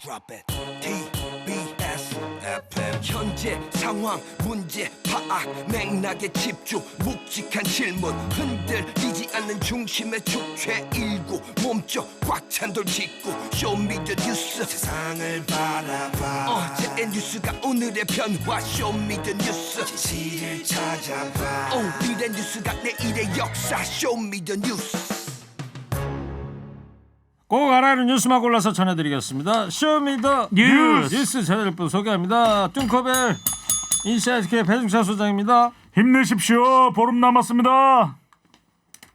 Drop it. TBS FM. 현재 상황 문제 파악 맥락에 집중 묵직한 질문 흔들리지 않는 중심의 축 최일구 몸쪽 꽉 찬 돌 짚고 쇼미더 뉴스 세상을 바라봐 어제의 뉴스가 오늘의 변화 쇼미더 뉴스 진실을 찾아봐 오늘의 뉴스가 내일의 역사 쇼미더 뉴스 꼭 알아야 뉴스만 골라서 전해드리겠습니다. 쇼미더 뉴스 전해드릴 소개합니다. 뚱커벨 인사이트K 배중찬 소장입니다. 힘내십시오. 보름 남았습니다.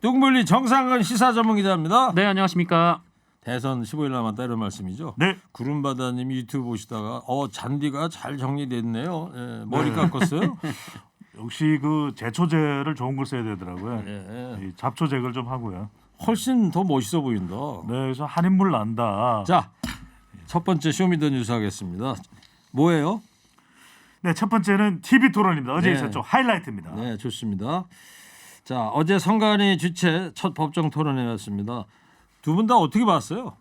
뚱블리 정상근 시사 전문 기자입니다. 네, 안녕하십니까. 대선 15일 남았다 이런 말씀이죠. 네. 구름바다님이 유튜브 보시다가 잔디가 잘 정리됐네요. 예, 머리 깎았어요. 역시 그 제초제를 좋은 걸 써야 되더라고요. 예. 이 잡초 제거를 좀 하고요. 훨씬 더 멋있어 보인다. 네, 그래서 한 인물 난다. 자, 첫 번째 쇼미더 뉴스 하겠습니다. 뭐예요? 네, 첫 번째는 TV 토론입니다. 어제 네. 있었죠. 하이라이트입니다. 네, 좋습니다. 자, 어제 선관위 주최 첫 법정 토론회였습니다. 두 분 다 어떻게 봤어요?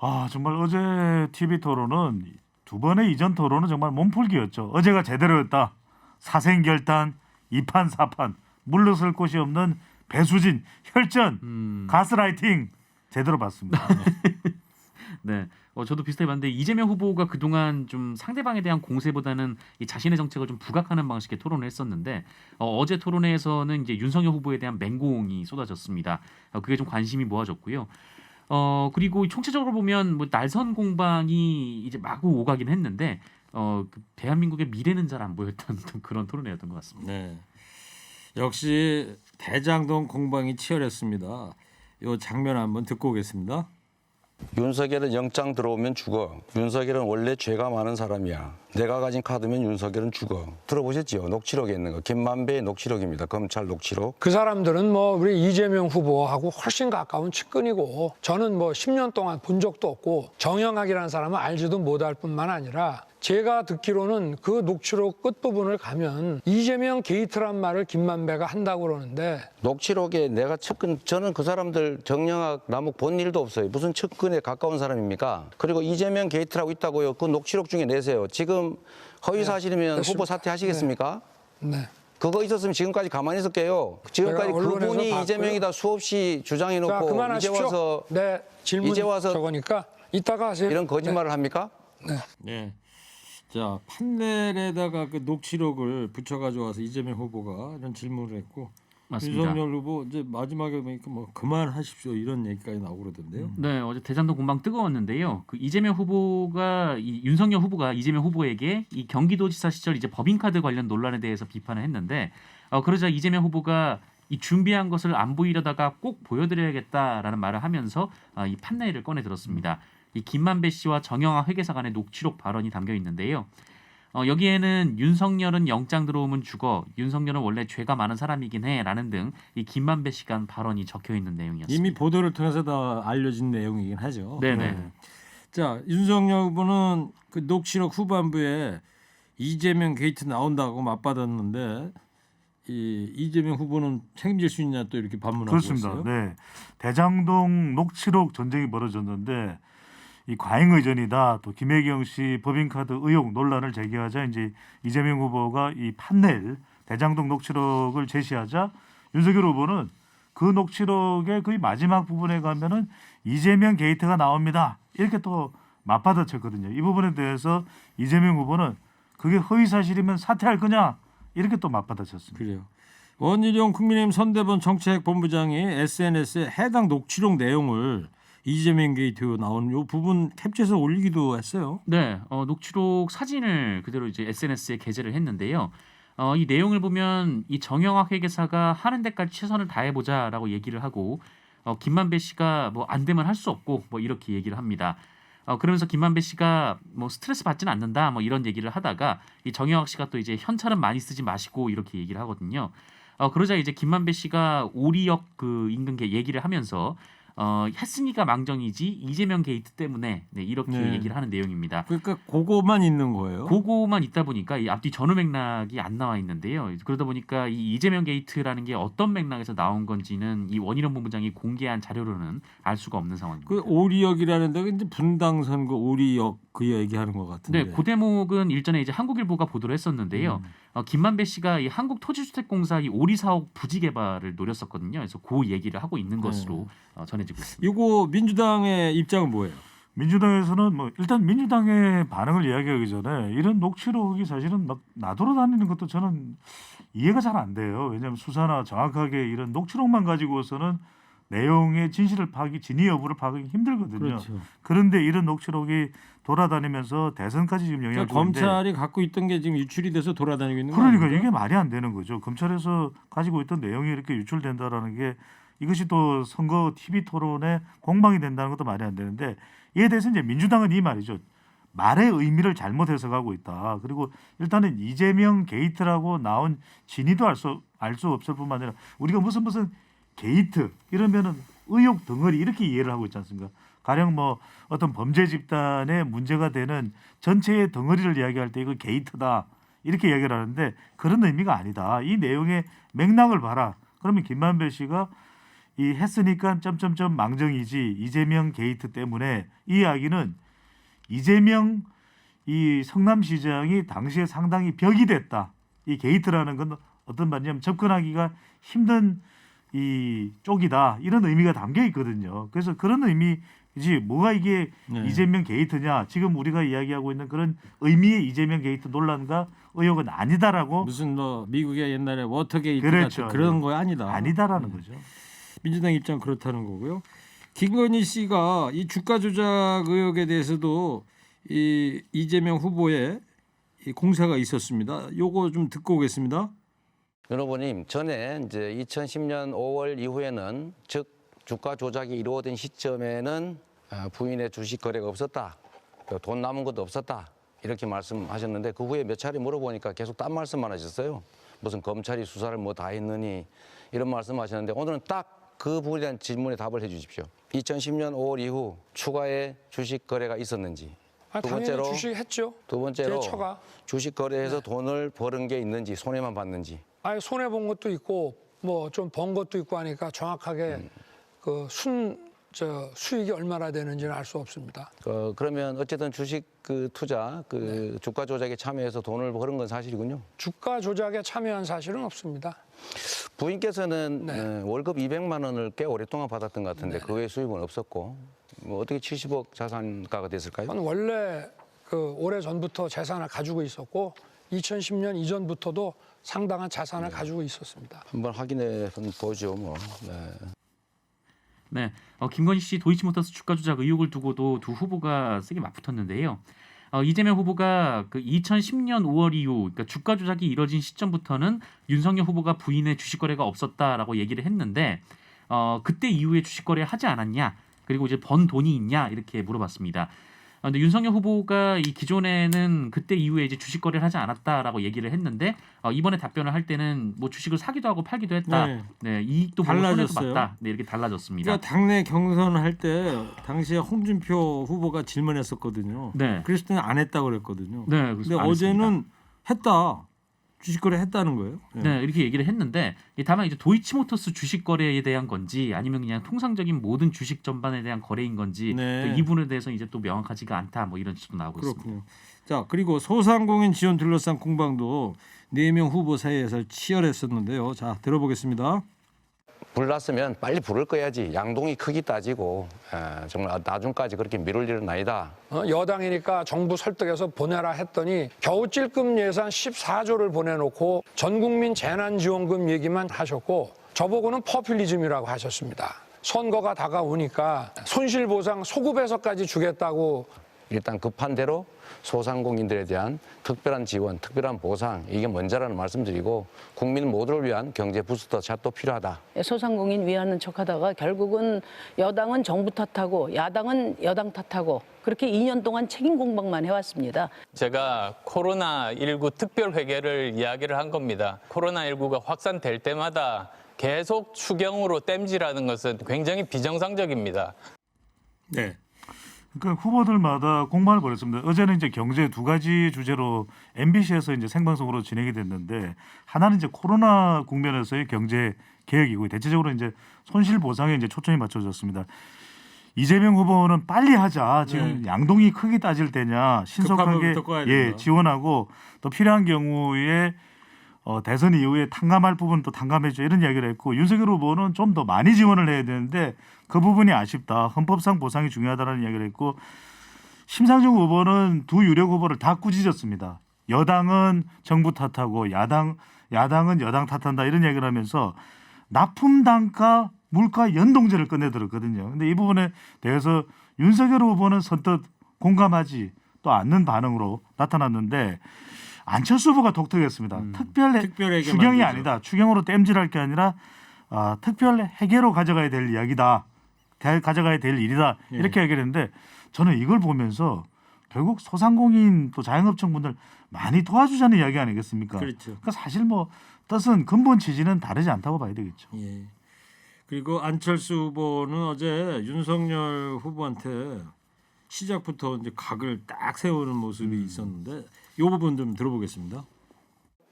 아, 정말 어제 TV 토론은 두 번의 이전 토론은 정말 몸풀기였죠. 어제가 제대로였다. 사생결단, 이판사판, 물러설 곳이 없는 배수진, 혈전, 가스라이팅 제대로 봤습니다. 네, 저도 비슷하게 봤는데 이재명 후보가 그동안 좀 상대방에 대한 공세보다는 이 자신의 정책을 좀 부각하는 방식의 토론을 했었는데 어제 토론회에서는 이제 윤석열 후보에 대한 맹공이 쏟아졌습니다. 그게 좀 관심이 모아졌고요. 그리고 총체적으로 보면 뭐 날선 공방이 이제 마구 오가긴 했는데 그 대한민국의 미래는 잘 안 보였던 그런 토론회였던 것 같습니다. 네. 역시 대장동 공방이 치열했습니다. 이 장면 한번 듣고 오겠습니다. 윤석열은 영장 들어오면 죽어. 윤석열은 원래 죄가 많은 사람이야. 내가 가진 카드면 윤석열은 죽어. 들어보셨지요? 녹취록에 있는 거. 김만배의 녹취록입니다. 검찰 녹취록. 그 사람들은 뭐 우리 이재명 후보하고 훨씬 가까운 측근이고 저는 뭐 10년 동안 본 적도 없고 정영학이라는 사람은 알지도 못할 뿐만 아니라 제가 듣기로는 그 녹취록 끝부분을 가면 이재명 게이트란 말을 김만배가 한다고 그러는데 녹취록에 내가 측근, 저는 그 사람들 정영학, 남욱 본 일도 없어요. 무슨 측근에 가까운 사람입니까? 그리고 이재명 게이트라고 있다고요. 그 녹취록 중에 내세요. 지금 허위 사실이면 네, 후보 사퇴하시겠습니까? 네. 그거 있었으면 지금까지 가만히 있을게요. 지금까지 제가 언론에서 그분이 봤고요. 이재명이다 수없이 자, 주장해놓고 이제 그만하십시오. 와서 네, 질문 이제 와서 저거니까 이따가 하세요. 이런 거짓말을 합니까? 네. 자, 판넬에다가 그 녹취록을 붙여가지고 와서 이재명 후보가 이런 질문을 했고 맞습니다. 윤석열 후보 이제 마지막에 보니까 뭐 그만하십시오 이런 얘기까지 나오고 그러던데요. 네, 어제 대장동 공방 뜨거웠는데요. 그 이재명 후보가 윤석열 후보가 이재명 후보에게 이 경기도지사 시절 이제 법인카드 관련 논란에 대해서 비판을 했는데 그러자 이재명 후보가 이 준비한 것을 안 보이려다가 꼭 보여드려야겠다라는 말을 하면서 이 판넬을 꺼내 들었습니다. 이 김만배 씨와 정영학 회계사 간의 녹취록 발언이 담겨 있는데요. 여기에는 윤석열은 영장 들어오면 죽어. 윤석열은 원래 죄가 많은 사람이긴 해라는 등 이 김만배 씨 간 발언이 적혀 있는 내용이었습니다. 이미 보도를 통해서 다 알려진 내용이긴 하죠. 네네. 자, 윤석열 후보는 그 녹취록 후반부에 이재명 게이트 나온다고 맞받았는데 이재명 후보는 책임질 수 있냐 또 이렇게 반문하고 그렇습니다. 있어요. 네. 대장동 녹취록 전쟁이 벌어졌는데 이 과잉 의전이다. 또 김혜경 씨 법인카드 의혹 논란을 제기하자 이제 이재명 후보가 이 판넬 대장동 녹취록을 제시하자 윤석열 후보는 그 녹취록의 거의 마지막 부분에 가면은 이재명 게이트가 나옵니다. 이렇게 또 맞받아쳤거든요. 이 부분에 대해서 이재명 후보는 그게 허위 사실이면 사퇴할 거냐 이렇게 또 맞받아쳤습니다. 그래요. 원희룡 국민의힘 선대본 정책본부장이 SNS에 해당 녹취록 내용을 이재명 게이트 나온 요 부분 캡처해서 올리기도 했어요. 네, 녹취록 사진을 그대로 이제 SNS에 게재를 했는데요. 이 내용을 보면 이 정영학 회계사가 하는 데까지 최선을 다해보자라고 얘기를 하고 김만배 씨가 뭐 안 되면 할 수 없고 뭐 이렇게 얘기를 합니다. 그러면서 김만배 씨가 뭐 스트레스 받지는 않는다 뭐 이런 얘기를 하다가 이 정영학 씨가 또 이제 현찰은 많이 쓰지 마시고 이렇게 얘기를 하거든요. 그러자 이제 김만배 씨가 오리역 그 인근 얘기를 하면서 했으니까 망정이지 이재명 게이트 때문에 네, 이렇게 네. 얘기를 하는 내용입니다. 그러니까 그거만 있는 거예요. 그거만 있다 보니까 이 앞뒤 전후 맥락이 안 나와 있는데요. 그러다 보니까 이 이재명 게이트라는 게 어떤 맥락에서 나온 건지는 이 원희룡 본부장이 공개한 자료로는 알 수가 없는 상황입니다. 그 오리역이라는 데가 이제 분당 선거 오리역 그 얘기하는 것 같은데. 네, 그 대목은 일전에 이제 한국일보가 보도를 했었는데요. 김만배 씨가 이 한국토지주택공사 이 오리 사업 부지 개발을 노렸었거든요. 그래서 그 얘기를 하고 있는 것으로 전해지고 있습니다. 이거 민주당의 입장은 뭐예요? 민주당에서는 뭐 일단 민주당의 반응을 이야기하기 전에 이런 녹취록이 사실은 막 나돌아다니는 것도 저는 이해가 잘 안 돼요. 왜냐하면 수사나 정확하게 이런 녹취록만 가지고서는 내용의 진실을 진위 여부를 파악하기 힘들거든요. 그렇죠. 그런데 이런 녹취록이 돌아다니면서 대선까지 지금 영향을 그러니까 주는데 검찰이 갖고 있던 게 지금 유출이 돼서 돌아다니고 있는 거 그러니까 아닙니까? 이게 말이 안 되는 거죠. 검찰에서 가지고 있던 내용이 이렇게 유출된다라는 게 이것이 또 선거 TV 토론에 공방이 된다는 것도 말이 안 되는데 이에 대해서 이제 민주당은 이 말이죠. 말의 의미를 잘못 해석하고 있다. 그리고 일단은 이재명 게이트라고 나온 진위도 알 수 없을 뿐만 아니라 우리가 무슨 게이트 이러면은 의혹 덩어리 이렇게 이해를 하고 있지 않습니까? 가령 뭐 어떤 범죄 집단의 문제가 되는 전체의 덩어리를 이야기할 때 이거 게이트다 이렇게 이야기를 하는데 그런 의미가 아니다. 이 내용의 맥락을 봐라. 그러면 김만배 씨가 이 했으니까 점점점 망정이지 이재명 게이트 때문에 이 이야기는 이재명 이 성남시장이 당시에 상당히 벽이 됐다. 이 게이트라는 건 어떤 말이냐면 접근하기가 힘든 이 쪽이다. 이런 의미가 담겨 있거든요. 그래서 그런 의미지 뭐가 이게 네. 이재명 게이트냐. 지금 우리가 이야기하고 있는 그런 의미의 이재명 게이트 논란과 의혹은 아니다라고 무슨 뭐 미국의 옛날에 워터게이트 그렇죠. 같은 그런 거 아니다. 아니다라는 거죠. 민주당 입장 그렇다는 거고요. 김건희 씨가 이 주가 조작 의혹에 대해서도 이 이재명 후보의 이 공세가 있었습니다. 요거 좀 듣고 오겠습니다. 여러분님, 전에 이제 2010년 5월 이후에는 즉 주가 조작이 이루어진 시점에는 부인의 주식 거래가 없었다. 돈 남은 것도 없었다. 이렇게 말씀하셨는데 그 후에 몇 차례 물어보니까 계속 딴 말씀만 하셨어요. 무슨 검찰이 수사를 뭐 다 했느니 이런 말씀하셨는데 오늘은 딱 그 부분에 대한 질문에 답을 해 주십시오. 2010년 5월 이후 추가의 주식 거래가 있었는지. 당연히 주식 했죠. 두 번째로 제 처가. 주식 거래해서 돈을 버는 게 있는지 손해만 봤는지. 아니 손해 본 것도 있고 뭐 좀 번 것도 있고 하니까 정확하게 그 수익이 얼마나 되는지는 알 수 없습니다. 그러면 어쨌든 주식 그 투자 주가 조작에 참여해서 돈을 버는 건 사실이군요. 주가 조작에 참여한 사실은 없습니다. 부인께서는 월급 200만 원을 꽤 오랫동안 받았던 것 같은데 그 외 수입은 없었고 뭐 어떻게 70억 자산가가 됐을까요? 저는 원래 그 오래 전부터 재산을 가지고 있었고 2010년 이전부터도 상당한 자산을 가지고 있었습니다. 한번 확인해 보죠. 뭐. 네, 김건희 씨 도이치모터스 주가 조작 의혹을 두고도 두 후보가 세게 맞붙었는데요. 이재명 후보가 그 2010년 5월 이후 그러니까 주가 조작이 이뤄진 시점부터는 윤석열 후보가 부인의 주식 거래가 없었다라고 얘기를 했는데 그때 이후에 주식 거래 하지 않았냐 그리고 이제 번 돈이 있냐 이렇게 물어봤습니다. 근데 윤석열 후보가 이 기존에는 그때 이후에 이제 주식 거래를 하지 않았다라고 얘기를 했는데 이번에 답변을 할 때는 뭐 주식을 사기도 하고 팔기도 했다. 네, 이익도 보고 손해도 달라졌어요. 봤다. 네, 이렇게 달라졌습니다. 그러니까 당내 경선할 때 당시에 홍준표 후보가 질문했었거든요. 네. 그랬을 때는 안 했다고 그랬거든요. 네, 근데 그래서 안 어제는 했다. 주식 거래 했다는 거예요. 네, 이렇게 얘기를 했는데 다만 이제 도이치모터스 주식 거래에 대한 건지 아니면 그냥 통상적인 모든 주식 전반에 대한 거래인 건지 네. 이 부분에 대해서 이제 또 명확하지가 않다 뭐 이런 식도 나오고 있습니다. 그렇군요. 자, 그리고 소상공인 지원 둘러싼 공방도 4명 후보 사이에서 치열했었는데요. 자, 들어보겠습니다. 불났으면 빨리 불을 꺼야지. 양동이 크기 따지고 정말 나중까지 그렇게 미룰 일은 아니다. 여당이니까 정부 설득해서 보내라 했더니 겨우 찔끔 예산 14조를 보내놓고 전국민 재난지원금 얘기만 하셨고 저보고는 퍼퓰리즘이라고 하셨습니다. 선거가 다가오니까 손실보상 소급해서까지 주겠다고 일단 급한 대로 소상공인들에 대한 특별한 지원, 특별한 보상 이게 먼저라는 말씀드리고 국민 모두를 위한 경제 부스터 샷도 필요하다. 소상공인 위하는 척하다가 결국은 여당은 정부 탓하고 야당은 여당 탓하고 그렇게 2년 동안 책임 공방만 해왔습니다. 제가 코로나19 특별회계를 이야기를 한 겁니다. 코로나19가 확산될 때마다 계속 추경으로 땜질하는 것은 굉장히 비정상적입니다. 네. 그러니까 후보들마다 공방을 벌였습니다. 어제는 이제 경제 두 가지 주제로 MBC에서 이제 생방송으로 진행이 됐는데 하나는 이제 코로나 국면에서의 경제 개혁이고 대체적으로 이제 손실 보상에 이제 초점이 맞춰졌습니다. 이재명 후보는 빨리 하자. 지금 네. 양동이 크게 따질 때냐 신속하게 급한 법부터 꺼야 된다. 지원하고 또 필요한 경우에 대선 이후에 탕감할 부분 또 탕감해줘 이런 이야기를 했고 윤석열 후보는 좀 더 많이 지원을 해야 되는데 그 부분이 아쉽다. 헌법상 보상이 중요하다는 이야기를 했고 심상정 후보는 두 유력 후보를 다 꾸짖었습니다. 여당은 정부 탓하고 야당은 여당 탓한다 이런 이야기를 하면서 납품 단가 물가 연동제를 꺼내들었거든요. 근데 이 부분에 대해서 윤석열 후보는 선뜻 공감하지 또 않는 반응으로 나타났는데 안철수 후보가 독특했습니다. 특별하게 추경이 만들죠. 아니다. 추경으로 땜질할 게 아니라 특별 회계로 가져가야 될 이야기다. 가져가야 될 일이다. 이렇게 얘기를 했는데 저는 이걸 보면서 결국 소상공인 또 자영업청분들 많이 도와주자는 이야기 아니겠습니까? 그렇죠. 그러니까 사실 뭐 뜻은 근본 취지는 다르지 않다고 봐야 되겠죠. 예. 그리고 안철수 후보는 어제 윤석열 후보한테 시작부터 이제 각을 딱 세우는 모습이 있었는데 이 부분 좀 들어보겠습니다.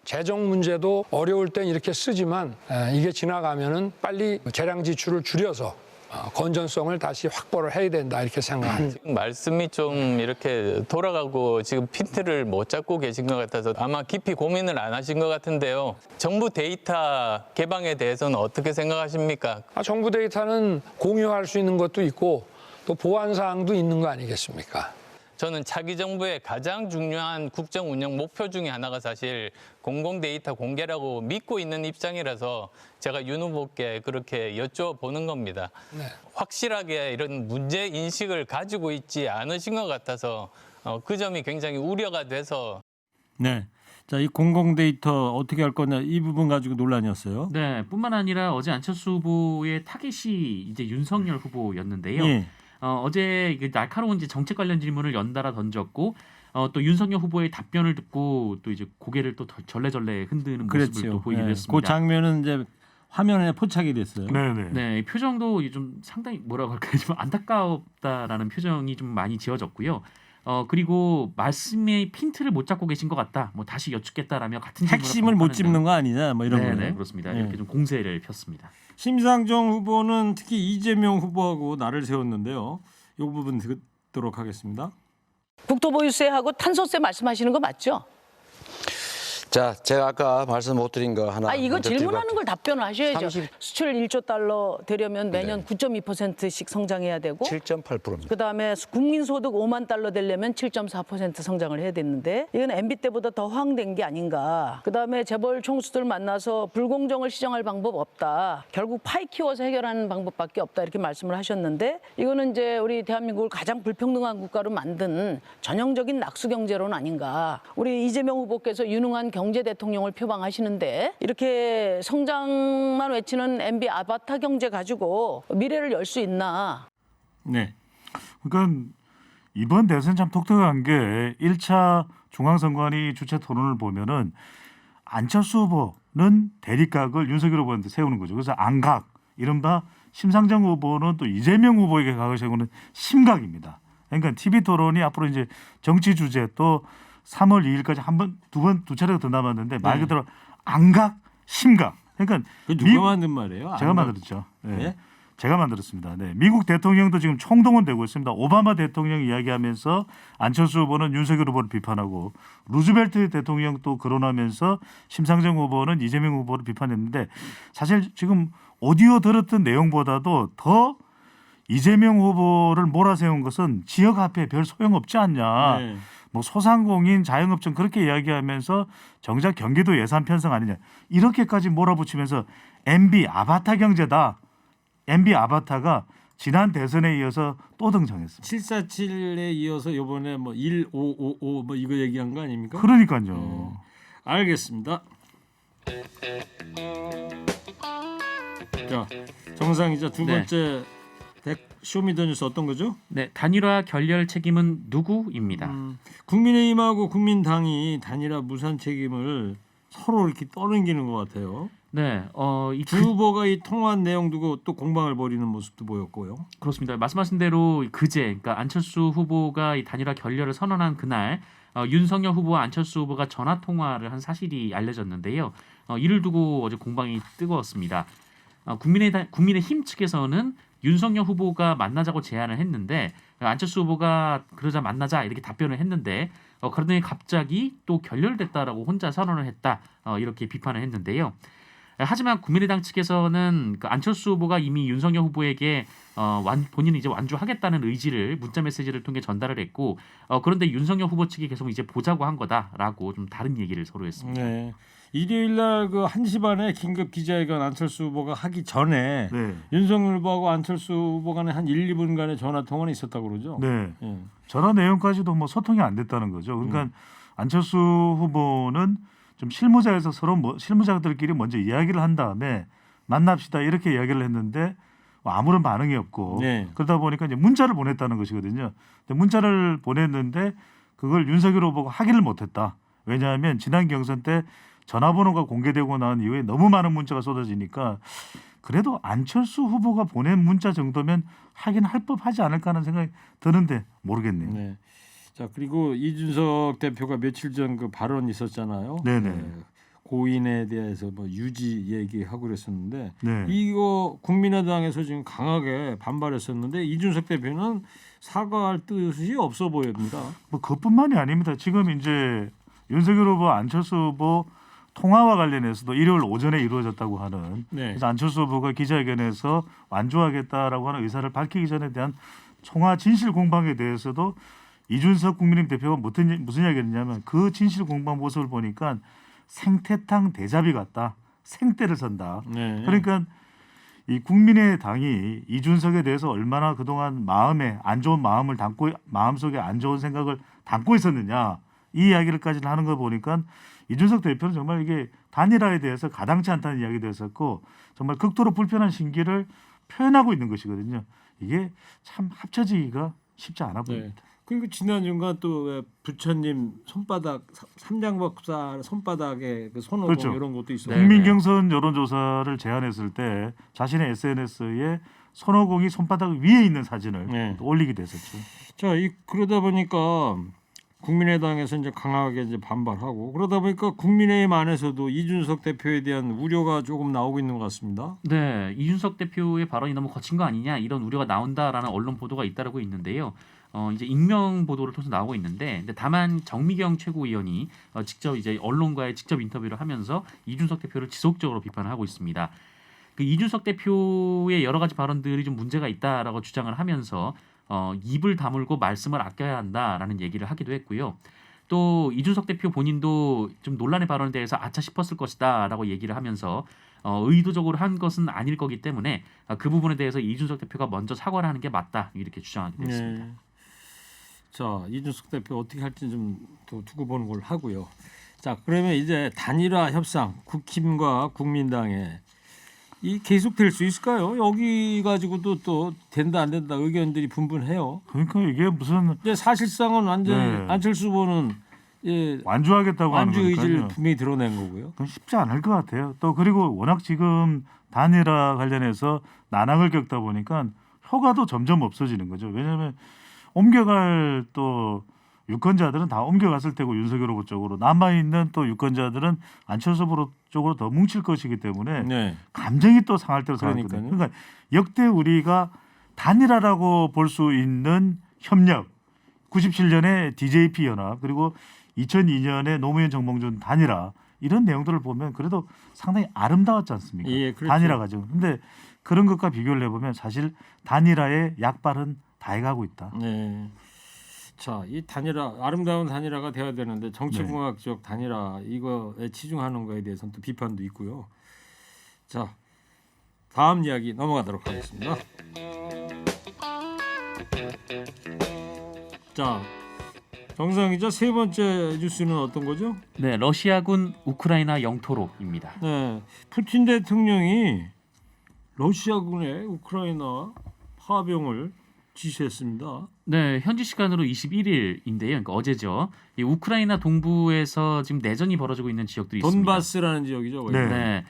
재정 문제도 어려울 땐 이렇게 쓰지만 이게 지나가면은 빨리 재량 지출을 줄여서 건전성을 다시 확보를 해야 된다 이렇게 생각합니다. 말씀이 좀 이렇게 돌아가고 지금 핀트를 못 잡고 계신 것 같아서 아마 깊이 고민을 안 하신 것 같은데요. 정부 데이터 개방에 대해서는 어떻게 생각하십니까? 정부 데이터는 공유할 수 있는 것도 있고 또 보안 사항도 있는 거 아니겠습니까? 저는 차기 정부의 가장 중요한 국정 운영 목표 중에 하나가 사실 공공 데이터 공개라고 믿고 있는 입장이라서 제가 윤 후보께 그렇게 여쭤보는 겁니다. 네. 확실하게 이런 문제 인식을 가지고 있지 않으신 것 같아서 그 점이 굉장히 우려가 돼서 네. 자, 이 공공 데이터 어떻게 할 거냐 이 부분 가지고 논란이었어요. 네, 뿐만 아니라 어제 안철수 후보의 타깃이 이제 윤석열 후보였는데요. 예. 어제 날카로운 이제 정책 관련 질문을 연달아 던졌고 또 윤석열 후보의 답변을 듣고 또 이제 고개를 또 절레절레 흔드는 모습을 또 보이게 됐습니다. 그 장면은 이제 화면에 포착이 됐어요. 네네. 네, 이 표정도 좀 상당히 뭐라고 할까요? 좀 안타깝다라는 표정이 좀 많이 지어졌고요. 그리고 말씀의 핀트를 못 잡고 계신 것 같다. 뭐 다시 여쭙겠다라며 같은 질문을 핵심을 못 반복하는데. 짚는 거 아니냐 뭐 이런 네, 거예요. 네, 그렇습니다. 네. 이렇게 좀 공세를 폈습니다. 심상정 후보는 특히 이재명 후보하고 나를 세웠는데요. 이 부분 듣도록 하겠습니다. 국토보유세하고 탄소세 말씀하시는 거 맞죠? 자, 제가 아까 말씀 못 드린 거 하나. 이거 먼저 질문하는 걸 답변을 하셔야죠. 30 수출 1조 달러 되려면 매년 9.2%씩 성장해야 되고 7.8%입니다. 그다음에 국민소득 5만 달러 되려면 7.4% 성장을 해야 되는데 이건 MB 때보다 더 허황된 게 아닌가. 그다음에 재벌 총수들 만나서 불공정을 시정할 방법 없다. 결국 파이 키워서 해결하는 방법밖에 없다 이렇게 말씀을 하셨는데 이거는 이제 우리 대한민국을 가장 불평등한 국가로 만든 전형적인 낙수 경제론 아닌가. 우리 이재명 후보께서 유능한 경제 대통령을 표방하시는데 이렇게 성장만 외치는 MB 아바타 경제 가지고 미래를 열 수 있나? 네. 그러니까 이번 대선 참 독특한 게 1차 중앙선관위 주최 토론을 보면은 안철수 후보는 대립각을 윤석열 후보한테 세우는 거죠. 그래서 안각, 이른바 심상정 후보는 또 이재명 후보에게 각을 세우는 심각입니다. 그러니까 TV 토론이 앞으로 이제 정치 주제 또 3월 2일까지 두 차례가 더 남았는데 말 그대로 안각, 심각. 그러니까 그 누가 만든 말이에요? 제가 만들었죠. 네. 네? 제가 만들었습니다. 네. 미국 대통령도 지금 총동원되고 있습니다. 오바마 대통령 이야기하면서 안철수 후보는 윤석열 후보를 비판하고 루즈벨트 대통령 또 거론하면서 심상정 후보는 이재명 후보를 비판했는데 사실 지금 오디오 들었던 내용보다도 더 이재명 후보를 몰아세운 것은 지역 화폐에 별 소용없지 않냐. 네. 뭐 소상공인 자영업종 그렇게 이야기하면서 정작 경기도 예산 편성 아니냐. 이렇게까지 몰아붙이면서 MB 아바타 경제다. MB 아바타가 지난 대선에 이어서 또 등장했습니다. 747에 이어서 이번에 뭐 1555 뭐 이거 얘기한 거 아닙니까? 그러니까요. 알겠습니다. 자, 정상 기자 두 네. 번째 쇼미더뉴스 어떤 거죠? 네, 단일화 결렬 책임은 누구입니다. 국민의힘하고 국민당이 단일화 무산 책임을 서로 이렇게 떠넘기는 것 같아요. 네, 이 두 후보가 이 통화한 내용 두고 또 공방을 벌이는 모습도 보였고요. 그렇습니다. 말씀하신 대로 그제, 그러니까 안철수 후보가 이 단일화 결렬을 선언한 그날 윤석열 후보와 안철수 후보가 전화 통화를 한 사실이 알려졌는데요. 이를 두고 어제 공방이 뜨거웠습니다. 국민의힘 측에서는 윤석열 후보가 만나자고 제안을 했는데 안철수 후보가 그러자 만나자 이렇게 답변을 했는데 그러더니 갑자기 또 결렬됐다라고 혼자 선언을 했다 이렇게 비판을 했는데요. 하지만 국민의당 측에서는 그 안철수 후보가 이미 윤석열 후보에게 본인이 이제 완주하겠다는 의지를 문자 메시지를 통해 전달을 했고 그런데 윤석열 후보 측이 계속 이제 보자고 한 거다라고 좀 다른 얘기를 서로 했습니다. 네. 일요일 날그 1시 반에 긴급 기자회견 안철수 후보가 하기 전에 네. 윤석열 후보하고 안철수 후보 간에 한 1, 2분간의 전화 통화는 있었다고 그러죠. 네. 예. 전화 내용까지도 뭐 소통이 안 됐다는 거죠. 그러니까 안철수 후보는 좀 실무자에서 서로 실무자들끼리 먼저 이야기를 한 다음에 만납시다 이렇게 이야기를 했는데 아무런 반응이 없고 네. 그러다 보니까 이제 문자를 보냈다는 것이거든요. 근데 문자를 보냈는데 그걸 윤석열 후보가 확인을 못했다. 왜냐하면 지난 경선 때 전화번호가 공개되고 난 이후에 너무 많은 문자가 쏟아지니까 그래도 안철수 후보가 보낸 문자 정도면 확인할 법하지 않을까 하는 생각이 드는데 모르겠네요. 네. 자 그리고 이준석 대표가 며칠 전 그 발언 있었잖아요. 네네. 네. 고인에 대해서 뭐 유지 얘기하고 그랬었는데 네. 이거 국민의당에서 지금 강하게 반발했었는데 이준석 대표는 사과할 뜻이 없어 보입니다. 뭐 그것뿐만이 아닙니다. 지금 이제 윤석열 후보, 안철수 후보 통화와 관련해서도 일요일 오전에 이루어졌다고 하는 네. 그래서 안철수 후보가 기자회견에서 완주하겠다라고 하는 의사를 밝히기 전에 대한 통화 진실 공방에 대해서도 이준석 국민의힘 대표가 무슨 이야기를 했냐면 그 진실 공방 모습을 보니까 생태탕 대자비 같다. 생떼를 선다. 네. 그러니까 이 국민의당이 이준석에 대해서 얼마나 그동안 마음에 안 좋은 마음을 담고 마음속에 안 좋은 생각을 담고 있었느냐 이 이야기를까지 하는 거 보니까 이준석 대표는 정말 이게 단일화에 대해서 가당치 않다는 이야기도 했었고 정말 극도로 불편한 심기를 표현하고 있는 것이거든요. 이게 참 합쳐지기가 쉽지 않아 보입니다. 네. 그리고 지난 중간 또 부처님 손바닥 삼장법사 손바닥에 그 손오공 그렇죠. 이런 것도 있어요. 국민 경선 여론조사를 제안했을 때 자신의 SNS에 손오공이 손바닥 위에 있는 사진을 네. 또 올리기도 했었죠. 자, 그러다 보니까 국민의당에서 이제 강하게 이제 반발하고 그러다 보니까 국민의힘 안에서도 이준석 대표에 대한 우려가 조금 나오고 있는 것 같습니다. 네, 이준석 대표의 발언이 너무 거친 거 아니냐 이런 우려가 나온다라는 언론 보도가 잇따르고 있는데요. 이제 익명 보도를 통해서 나오고 있는데, 근데 다만 정미경 최고위원이 직접 이제 언론과의 직접 인터뷰를 하면서 이준석 대표를 지속적으로 비판을 하고 있습니다. 그 이준석 대표의 여러 가지 발언들이 좀 문제가 있다라고 주장을 하면서 입을 다물고 말씀을 아껴야 한다라는 얘기를 하기도 했고요. 또 이준석 대표 본인도 좀 논란의 발언에 대해서 아차 싶었을 것이다라고 얘기를 하면서 의도적으로 한 것은 아닐 거기 때문에 그 부분에 대해서 이준석 대표가 먼저 사과를 하는 게 맞다 이렇게 주장하기도 했습니다. 네. 자, 이준석 대표 어떻게 할지 좀 더 두고 보는 걸로 하고요. 자, 그러면 이제 단일화 협상 국힘과 국민당에 이 계속될 수 있을까요? 여기 가지고도 또 된다 안 된다 의견들이 분분해요. 그러니까 이게 무슨 이제 사실상은 완전 네. 안철수 후보는 완주하겠다고 완주 하는 의지를 거니까요. 분명히 드러낸 거고요. 그건 쉽지 않을 것 같아요. 또 그리고 워낙 지금 단일화 관련해서 난항을 겪다 보니까 효과도 점점 없어지는 거죠. 왜냐하면 옮겨갈 또 유권자들은 다 옮겨갔을 테고 윤석열 후보 쪽으로 남아있는 또 유권자들은 안철수 후보 쪽으로 더 뭉칠 것이기 때문에 네. 감정이 또 상할 대로 상하거든요. 그러니까요. 그러니까 역대 우리가 단일화라고 볼 수 있는 협력 97년에 DJP 연합 그리고 2002년에 노무현 정몽준 단일화 이런 내용들을 보면 그래도 상당히 아름다웠지 않습니까? 예, 그렇죠. 단일화 과정. 근데 그런 것과 비교를 해보면 사실 단일화의 약발은 다 해가고 있다. 네. 자, 이 단일화 아름다운 단일화가 돼야 되는데 네. 정치공학적 단일화 이거에 치중하는 거에 대해서는 또 비판도 있고요. 자, 다음 이야기 넘어가도록 하겠습니다. 자, 정상 기자 세 번째 뉴스는 어떤 거죠? 네, 러시아군 우크라이나 영토로입니다. 네, 푸틴 대통령이 러시아군의 우크라이나 파병을 지시했습니다. 네, 현지 시간으로 21일인데요. 그러니까 어제죠. 이 우크라이나 동부에서 지금 내전이 벌어지고 있는 지역들이 있습니다. 돈바스라는 지역이죠. 거기. 네. 네.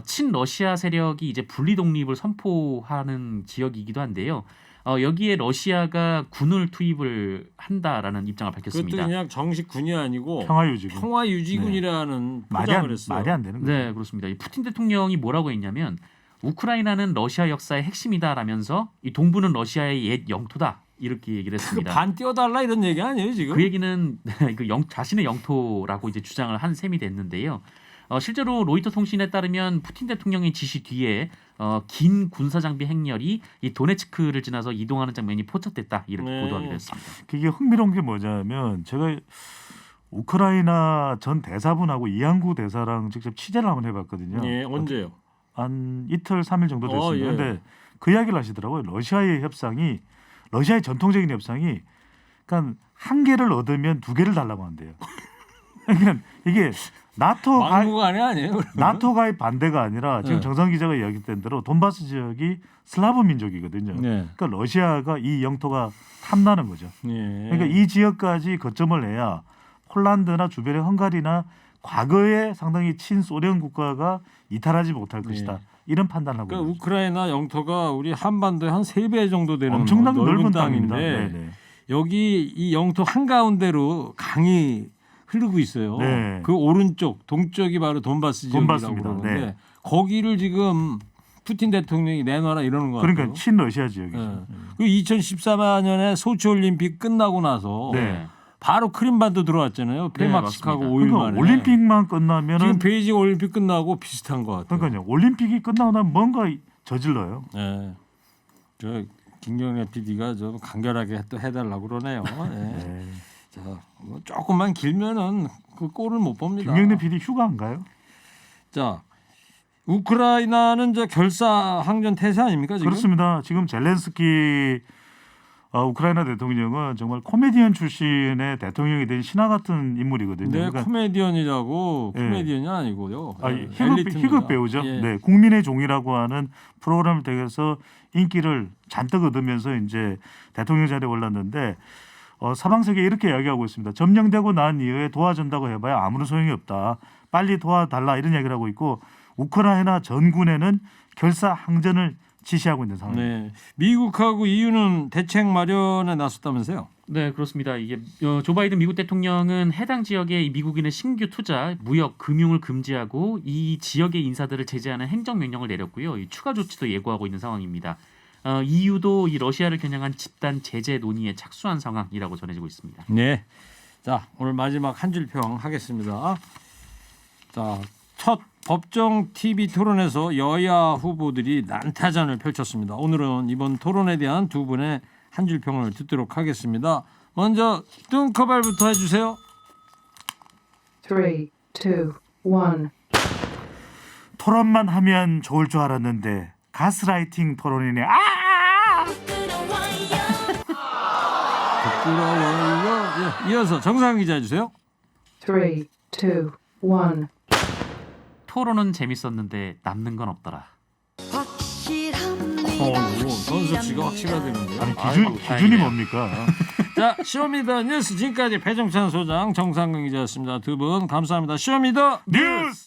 친러시아 세력이 이제 분리 독립을 선포하는 지역이기도 한데요. 여기에 러시아가 군을 투입을 한다라는 입장을 그것도 밝혔습니다. 그냥 정식 군이 아니고 평화유지군. 평화유지군이라는 말이 포장을 안, 했어요. 말이 안 되는 거죠. 네, 그렇습니다. 이 푸틴 대통령이 뭐라고 했냐면 우크라이나는 러시아 역사의 핵심이다라면서 이 동부는 러시아의 옛 영토다 이렇게 얘기를 했습니다. 반 띄워달라 이런 얘기 아니에요 지금? 그 얘기는 자신의 영토라고 이제 주장을 한 셈이 됐는데요. 실제로 로이터 통신에 따르면 푸틴 대통령의 지시 뒤에 긴 군사 장비 행렬이 이 도네츠크를 지나서 이동하는 장면이 포착됐다 이렇게 네. 보도하기도 했습니다. 그게 흥미로운 게 뭐냐면 제가 우크라이나 전 대사분하고 이한구 대사랑 직접 취재를 한번 해봤거든요. 예, 언제요? 한 이틀 3일 정도 됐습니다. 예. 근데 그 이야기를 하시더라고요. 러시아의 전통적인 협상이 그러니까 한 개를 얻으면 두 개를 달라고 한대요. 그러니까 이게 막무가내 아니에요? 그러면? 나토 가입 반대가 아니라 지금 네. 정상 기자가 이야기했던 대로 돈바스 지역이 슬라브 민족이거든요. 네. 그러니까 러시아가 이 영토가 탐나는 거죠. 예. 그러니까 이 지역까지 거점을 내야 폴란드나 주변의 헝가리나 과거에 상당히 친소련 국가가 이탈하지 못할 것이다. 이런 판단을 하고 그러니까 있는 거죠. 우크라이나 영토가 우리 한반도의 한 3배 정도 되는 엄청나게 넓은 땅인데 땅입니다. 네네. 여기 이 영토 한가운데로 강이 흐르고 있어요. 네. 그 오른쪽 동쪽이 바로 돈바스 지역이라고 돈바스입니다. 그러는데 네. 거기를 지금 푸틴 대통령이 내놔라 이러는 거 같아요. 그러니까 친러시아 지역이죠. 네. 그 2014년에 소치 올림픽 끝나고 나서 네. 바로 크림반도 들어왔잖아요. 폐막식하고 맞습니다. 5일 그러니까 만에. 올림픽만 지금 끝나면은 베이징 올림픽 끝나고 비슷한 것 같아요. 그러니까요. 올림픽이 끝나고 나면 뭔가 저질러요. 네. 저 김경래 PD가 좀 간결하게 또 해달라고 그러네요. 네. 네. 자, 뭐 조금만 길면은 그 골을 못 봅니다. 김경래 PD 휴가 안 가요? 자, 우크라이나는 저 결사 항전 태세 아닙니까 지금? 그렇습니다. 지금 젤렌스키 우크라이나 대통령은 정말 코미디언 출신의 대통령이 된 신화 같은 인물이거든요. 네, 그러니까 코미디언이라고 네. 코미디언이 아니고요. 네, 엘리트입니다. 희극 배우죠. 예. 네, 국민의 종이라고 하는 프로그램을 통해서 인기를 잔뜩 얻으면서 이제 대통령 자리에 올랐는데 서방 세계에 이렇게 이야기하고 있습니다. 점령되고 난 이후에 도와준다고 해봐야 아무런 소용이 없다. 빨리 도와달라 이런 이야기를 하고 있고 우크라이나 전군에는 결사 항전을 지시하고 있는 상황입니다. 네, 미국하고 EU는 대책 마련에 나섰다면서요? 네, 그렇습니다. 이게 조 바이든 미국 대통령은 해당 지역의 미국인의 신규 투자, 무역, 금융을 금지하고 이 지역의 인사들을 제재하는 행정 명령을 내렸고요. 이 추가 조치도 예고하고 있는 상황입니다. EU도 이 러시아를 겨냥한 집단 제재 논의에 착수한 상황이라고 전해지고 있습니다. 네. 자, 오늘 마지막 한 줄 평 하겠습니다. 자, 첫 법정 TV 토론에서 여야 후보들이 난타전을 펼쳤습니다. 오늘은 이번 토론에 대한 두 분의 한 줄 평을 듣도록 하겠습니다. 먼저 뚱커발부터 해주세요. 3, 2, 1. 토론만 하면 좋을 줄 알았는데 가스라이팅 토론이네. 부끄러워요. 예, 이어서 정상 기자 해주세요. 3, 2, 1. 토론은 재밌었는데 남는 건 없더라. 선수치가 확실하다는데요. 아니 기준이 다행이네요. 뭡니까? 자, 쇼미더 뉴스 지금까지 배정찬 소장, 정상근 기자였습니다. 두 분 감사합니다. 쇼미더 뉴스.